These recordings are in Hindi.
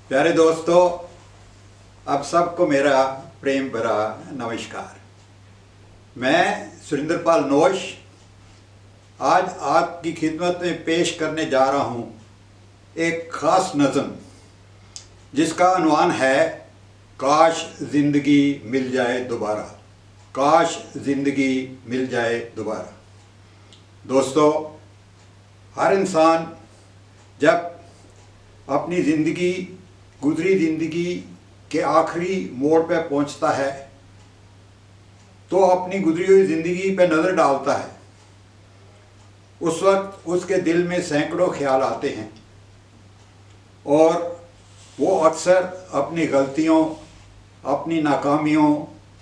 प्यारे दोस्तों, आप सबको मेरा प्रेम भरा नमस्कार। मैं सुरेंद्रपाल नोश आज आपकी खिदमत में पेश करने जा रहा हूँ एक ख़ास नज़म जिसका अनवान है काश ज़िंदगी मिल जाए दोबारा। काश ज़िंदगी मिल जाए दोबारा। दोस्तों, हर इंसान जब अपनी ज़िंदगी गुजरी ज़िंदगी के आखिरी मोड़ पर पहुंचता है तो अपनी गुजरी हुई ज़िंदगी पर नज़र डालता है। उस वक्त उसके दिल में सैकड़ों ख्याल आते हैं और वो अक्सर अपनी गलतियों, अपनी नाकामियों,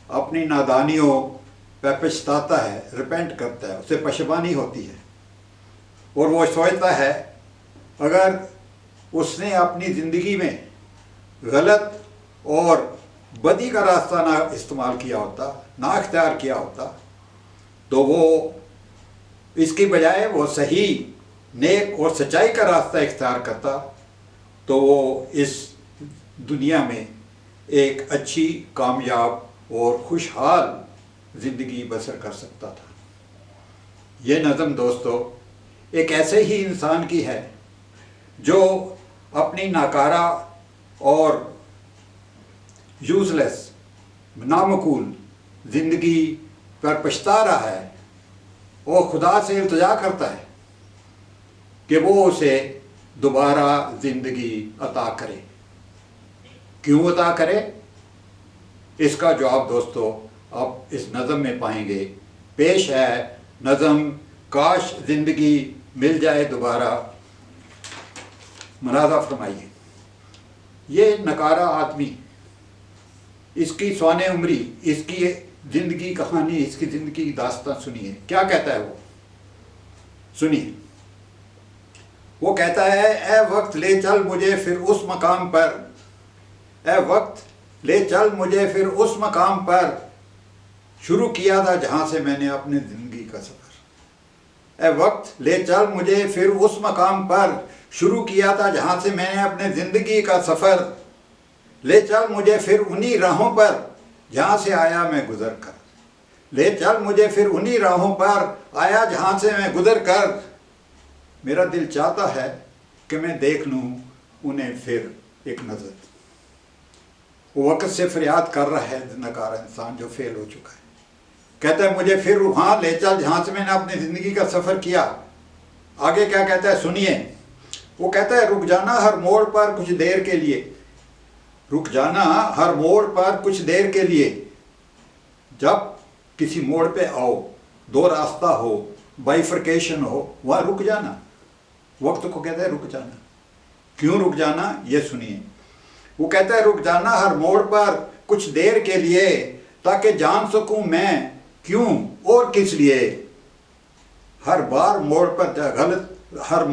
अपनी नादानियों पर पछताता है, रिपेंट करता है, उसे पशेमानी होती है और वो सोचता है अगर उसने अपनी ज़िंदगी में गलत और बदी का रास्ता ना इस्तेमाल किया होता, ना इख्तियार किया होता, तो वो इसकी बजाय वो सही, नेक और सच्चाई का रास्ता इख्तियार करता तो वो इस दुनिया में एक अच्छी, कामयाब और खुशहाल ज़िंदगी बसर कर सकता था। ये नज़म दोस्तों एक ऐसे ही इंसान की है जो अपनी नाकारा और यूज़लेस, नामकूल ज़िंदगी पर पछता रहा है और खुदा से इल्तिजा करता है कि वो उसे दोबारा ज़िंदगी अता करे। क्यों अता करे, इसका जवाब दोस्तों आप इस नज़म में पाएंगे। पेश है नज़म काश ज़िंदगी मिल जाए दोबारा। मुलाज़ा फरमाइए। ये नकारा आदमी, इसकी स्वाने उम्री, इसकी ज़िंदगी कहानी, इसकी ज़िंदगी की दास्तान सुनिए। क्या कहता है वो, सुनिए। वो कहता है, ए वक्त ले चल मुझे फिर उस मकाम पर, ए वक्त ले चल मुझे फिर उस मकाम पर शुरू किया था जहाँ से मैंने अपनी ज़िंदगी का सफ़र। ए वक्त ले चल मुझे फिर उस मकाम पर शुरू किया था जहाँ से मैंने अपने ज़िंदगी का सफ़र। ले चल मुझे फिर उन्हीं राहों पर जहाँ से आया मैं गुज़र कर। ले चल मुझे फिर उन्हीं राहों पर आया जहाँ से मैं गुज़र कर। मेरा दिल चाहता है कि मैं देख लूँ उन्हें फिर एक नज़र। वो वक्त से फरियाद कर रहा है नकारा इंसान जो फेल हो चुका है। कहता है मुझे फिर वहाँ ले चल जहाँ से मैंने अपनी ज़िंदगी का सफ़र किया। आगे क्या कहता है सुनिए। वो कहता है रुक जाना हर मोड़ पर कुछ देर के लिए, रुक जाना हर मोड़ पर कुछ देर के लिए। जब किसी मोड़ पे आओ, दो रास्ता हो, बाइफर्केशन हो, वहाँ रुक जाना। वक्त को कहता है रुक जाना। क्यों रुक जाना, ये सुनिए। वो कहता है रुक जाना हर मोड़ पर कुछ देर के लिए ताकि जान सकूं मैं क्यों और किस लिए। हर बार मोड़ पर हर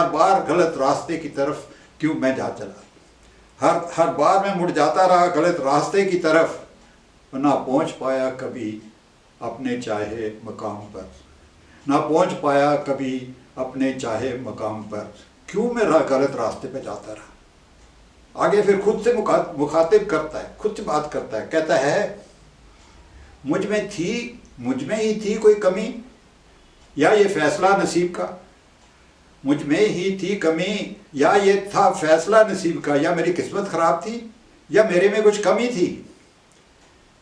बार गलत रास्ते की तरफ क्यों मैं जा चला। हर बार मैं मुड़ जाता रहा गलत रास्ते की तरफ, ना पहुंच पाया कभी अपने चाहे मकाम पर, ना पहुंच पाया कभी अपने चाहे मकाम पर। क्यों मैं गलत रास्ते पे जाता रहा। आगे फिर खुद से मुखातिब करता है, खुद से बात करता है। कहता है मुझ में ही थी कोई कमी या ये फैसला नसीब का। मुझ में ही थी कमी या ये था फैसला नसीब का। या मेरी किस्मत ख़राब थी या मेरे में कुछ कमी थी।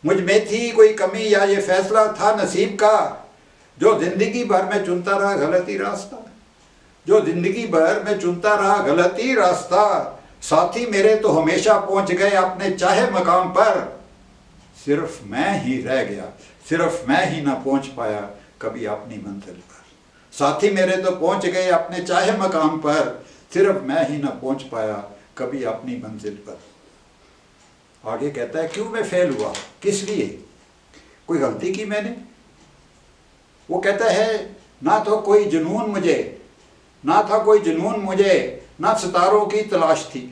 मुझ में थी कोई कमी या ये फैसला था नसीब का। जो ज़िंदगी भर में चुनता रहा गलती रास्ता, जो ज़िंदगी भर में चुनता रहा गलती रास्ता। साथी मेरे तो हमेशा पहुंच गए अपने चाहे मकाम पर। सिर्फ मैं ही रह गया, सिर्फ मैं ही ना पहुंच पाया कभी अपनी मंजिल पर। साथी मेरे तो पहुंच गए अपने चाहे मकाम पर, सिर्फ मैं ही ना पहुंच पाया कभी अपनी मंजिल पर। आगे कहता है क्यों मैं फेल हुआ, किस लिए, कोई गलती की मैंने। वो कहता है ना तो कोई जुनून मुझे, ना था कोई जुनून मुझे, ना सितारों की तलाश थी।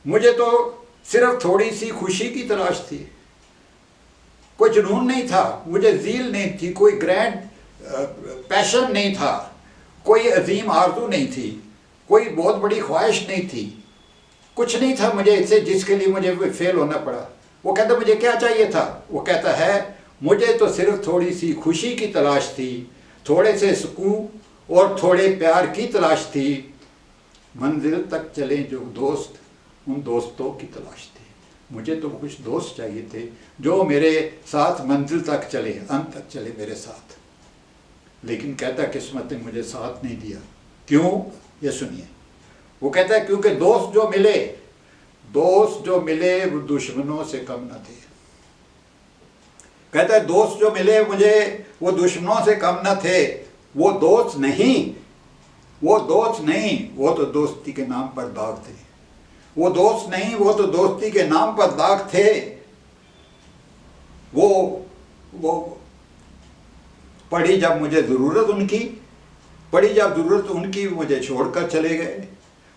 मुझे तो सिर्फ थोड़ी सी खुशी की तलाश थी। कोई जुनून नहीं था, मुझे ज़ील नहीं थी, कोई ग्रैंड पैशन नहीं था, कोई अजीम आरज़ू नहीं थी, कोई बहुत बड़ी ख्वाहिश नहीं थी। कुछ नहीं था मुझे इससे जिसके लिए मुझे फेल होना पड़ा। वो कहता मुझे क्या चाहिए था? वो कहता है मुझे तो सिर्फ थोड़ी सी खुशी की तलाश थी, थोड़े से सुकून और थोड़े प्यार की तलाश थी। मंजिल तक चले जो दोस्त, उन दोस्तों की तलाश थी। मुझे तो कुछ दोस्त चाहिए थे जो मेरे साथ मंजिल तक चले, अंत तक चले मेरे साथ। लेकिन कहता किस्मत ने मुझे साथ नहीं दिया। क्यों? ये सुनिए। वो कहता है क्योंकि दोस्त जो मिले वो दुश्मनों से कम न थे। कहता है दोस्त जो मिले मुझे वो दुश्मनों से कम न थे। वो दोस्त नहीं, वो तो दोस्ती के नाम पर दाग थे। वो दोस्त नहीं, वो तो दोस्ती के नाम पर दाग थे। वो पड़ी जब मुझे ज़रूरत उनकी मुझे छोड़कर चले गए।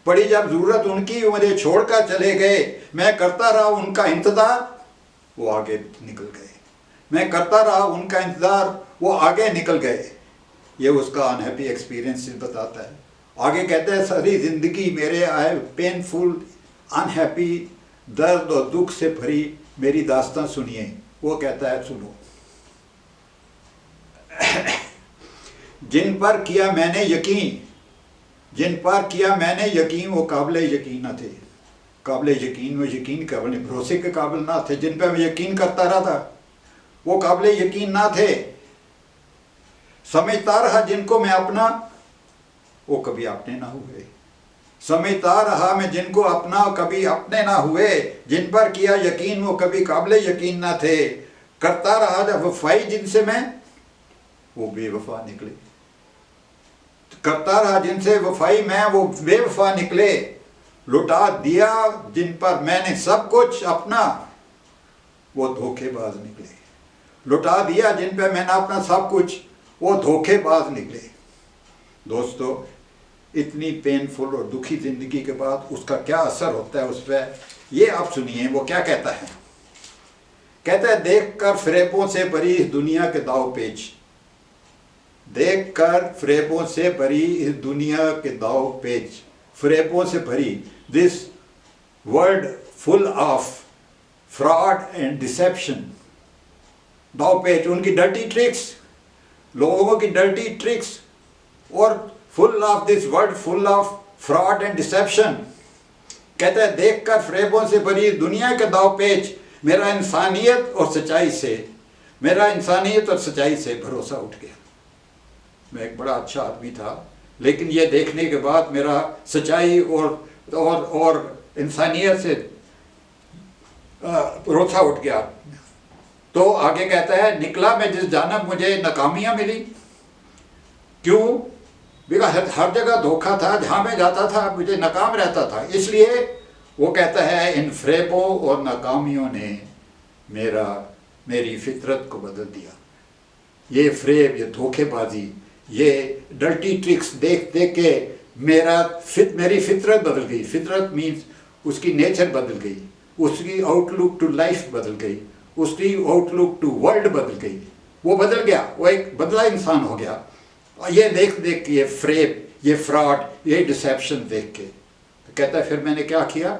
पड़ी जब ज़रूरत उनकी मुझे छोड़कर चले गए। मैं करता रहा उनका इंतज़ार, वो आगे निकल गए। मैं करता रहा उनका इंतज़ार, वो आगे निकल गए। ये उसका अनहैप्पी एक्सपीरियंस बताता है। आगे कहते हैं सारी ज़िंदगी मेरे आए पेनफुल, अनहैप्पी, दर्द और दुख से भरी मेरी दास्तां सुनिए। वो कहता है सुनो। जिन पर किया मैंने यकीन वो काबिल यकीन न थे। काबिल यकीन में यकीन काबिल भरोसे के काबिल ना थे। जिन पर मैं यकीन करता रहा था वो काबिल यकीन ना थे। समझता रहा जिनको मैं अपना, वो कभी अपने ना हुए। समझता रहा मैं जिनको अपना, कभी अपने ना हुए। जिन पर किया यकीन वो कभी काबिल यकीन ना थे। करता रहा जब वफाई जिनसे मैं, वो बेवफा निकले। करता रहा जिनसे वफाई मैं, वो बेवफा निकले। लुटा दिया जिन पर मैंने सब कुछ अपना, वो धोखेबाज निकले। लुटा दिया जिन पर मैंने अपना सब कुछ, वो धोखेबाज निकले। दोस्तों, इतनी पेनफुल और दुखी जिंदगी के बाद उसका क्या असर होता है उस पर, ये आप सुनिए। वो क्या कहता है? कहता है देखकर फ़रेबों से भरी इस दुनिया के दाव पेच, देखकर फ़रेबों से भरी इस दुनिया के दाव पेच, फ़रेबों से भरी, this world full of fraud and deception. दाव पेच, उनकी डर्टी ट्रिक्स, लोगों की डर्टी ट्रिक्स, और full of this world full of fraud and deception. कहता है देखकर फ़रेबों से भरी दुनिया के दाव पेच, मेरा इंसानियत और सच्चाई से भरोसा उठ गया। मैं एक बड़ा अच्छा आदमी था, लेकिन ये देखने के बाद मेरा सच्चाई और इंसानियत से भरोसा उठ गया। तो आगे कहता है निकला मैं जिस जानब मुझे नाकामियाँ मिली। क्यों? बिकॉज हर जगह धोखा था, जहाँ मैं जाता था मुझे नाकाम रहता था। इसलिए वो कहता है इन फ़रेबों और नाकामियों ने मेरी फितरत को बदल दिया। ये फ़रेब, ये धोखेबाजी, ये डर्टी ट्रिक्स देख देख के मेरी फितरत बदल गई। फितरत मीन्स उसकी नेचर बदल गई, उसकी आउटलुक टू लाइफ बदल गई, उसकी आउटलुक टू वर्ल्ड बदल गई। वो बदल गया, वो एक बदला इंसान हो गया। ये देख देख के, ये फ़रेब, ये फ्रॉड, ये डिसेप्शन देख के। तो कहता है फिर मैंने क्या किया?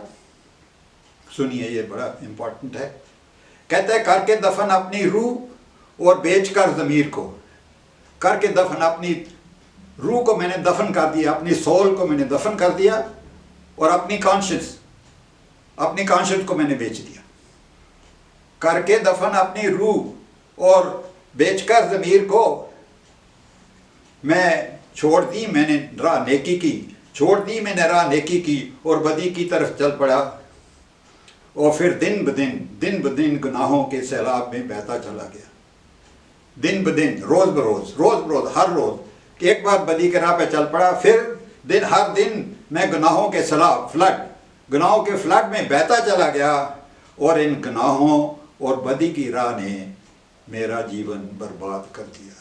सुनिए, ये बड़ा इम्पोर्टेंट है। कहता है करके दफन अपनी रूह और बेचकर ज़मीर को। करके दफन अपनी रूह को मैंने दफन कर दिया, अपनी सोल को मैंने दफन कर दिया, और अपनी कॉन्शियस को मैंने बेच दिया। करके दफन अपनी रूह और बेचकर ज़मीर को मैं छोड़ दी मैंने राह नेकी की और बदी की तरफ चल पड़ा। और फिर दिन ब दिन गुनाहों के सैलाब में बहता चला गया। दिन ब दिन, रोज़ बरोज़, हर रोज़ एक बार बदी के राह पे चल पड़ा। फिर हर दिन मैं गुनाहों के फ्लड में बहता चला गया। और इन गुनाहों और बदी की राह ने मेरा जीवन बर्बाद कर दिया।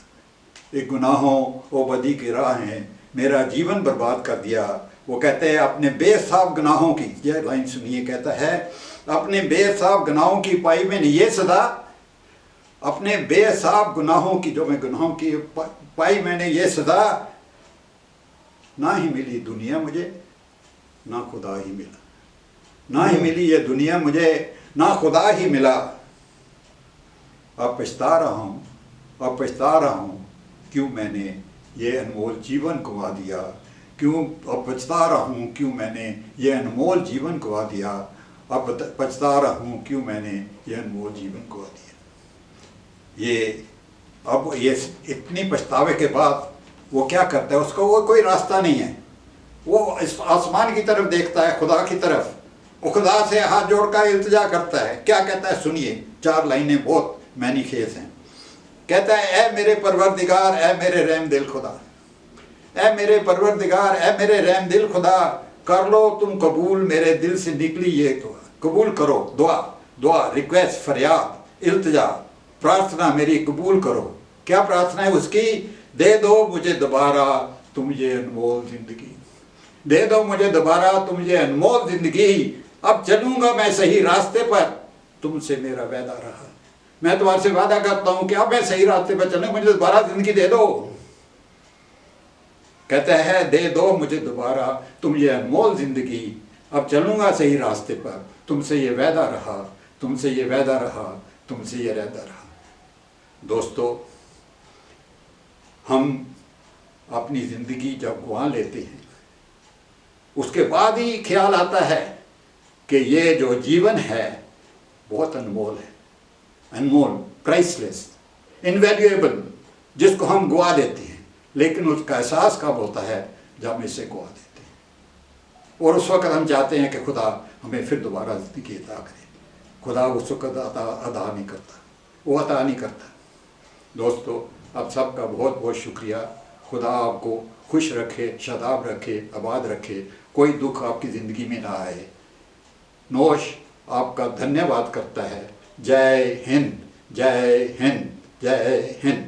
एक गुनाहों और बदी की राह ने मेरा जीवन बर्बाद कर दिया। वो कहते हैं अपने बेसाब गुनाहों की, यह लाइन सुनिए, कहता है अपने बेसाब गुनाहों की पाई मैंने ये सदा, अपने बेसाब गुनाहों की, जो मैं गुनाहों की पाई मैंने ये सदा, ना ही मिली दुनिया मुझे, ना खुदा ही मिला। ना ही मिली ये दुनिया मुझे, ना खुदा ही मिला। अब पछता रहा हूँ, अब पछता रहा हूँ, क्यों मैंने ये अनमोल जीवन गंवा दिया। क्यों अब पछता रहा हूँ, क्यों मैंने ये अनमोल जीवन गंवा दिया। अब पछता रहा हूँ, क्यों मैंने ये अनमोल जीवन गंवा दिया। ये अब ये इतनी पछतावे के बाद वो क्या करता है, उसका वो कोई रास्ता नहीं है। वो इस आसमान की तरफ देखता है, खुदा की तरफ, वो खुदा से हाथ जोड़कर इल्तिजा करता है। क्या कहता है सुनिए, 4 लाइनें बहुत मैनी खेस हैं। कहता है, ए मेरे परवरदिगार, ए मेरे रहम दिल खुदा, ए मेरे परवरदिगार, ए मेरे रहम दिल खुदा, कर लो तुम कबूल मेरे दिल से निकली ये दुआ। कबूल करो, दुआ, दुआ, रिक्वेस्ट, फरियाद, इल्तिजा, प्रार्थना मेरी कबूल करो। क्या प्रार्थना है उसकी? दे दो मुझे दोबारा तुम ये अनमोल जिंदगी, दे दो मुझे दोबारा तुम ये अनमोल जिंदगी। अब चलूंगा मैं सही रास्ते पर, तुमसे मेरा वादा रहा। मैं तुम्हारे से वादा करता हूं कि अब मैं सही रास्ते पर चलूंगा, मुझे दोबारा जिंदगी दे दो। कहता है, दे दो मुझे दोबारा तुम ये अनमोल जिंदगी, अब चलूंगा सही रास्ते पर, तुमसे ये वादा रहा, तुमसे ये वादा रहा, तुमसे ये वादा रहा। दोस्तों, हम अपनी ज़िंदगी जब गंवा लेते हैं, उसके बाद ही ख्याल आता है कि ये जो जीवन है बहुत अनमोल है, अनमोल, प्राइसलेस, इनवैल्यूएबल, जिसको हम गंवा देते हैं। लेकिन उसका एहसास कब होता है? जब हम इसे गंवा देते हैं। और उस वक्त हम चाहते हैं कि खुदा हमें फिर दोबारा ज़िंदगी अता करे। खुदा उस वक्त अदा नहीं करता, वो अता नहीं करता। दोस्तों, आप सबका बहुत बहुत शुक्रिया। खुदा आपको खुश रखे, शादाब रखे, आबाद रखे, कोई दुख आपकी ज़िंदगी में ना आए। नौश आपका धन्यवाद करता है। जय हिंद, जय हिंद, जय हिंद।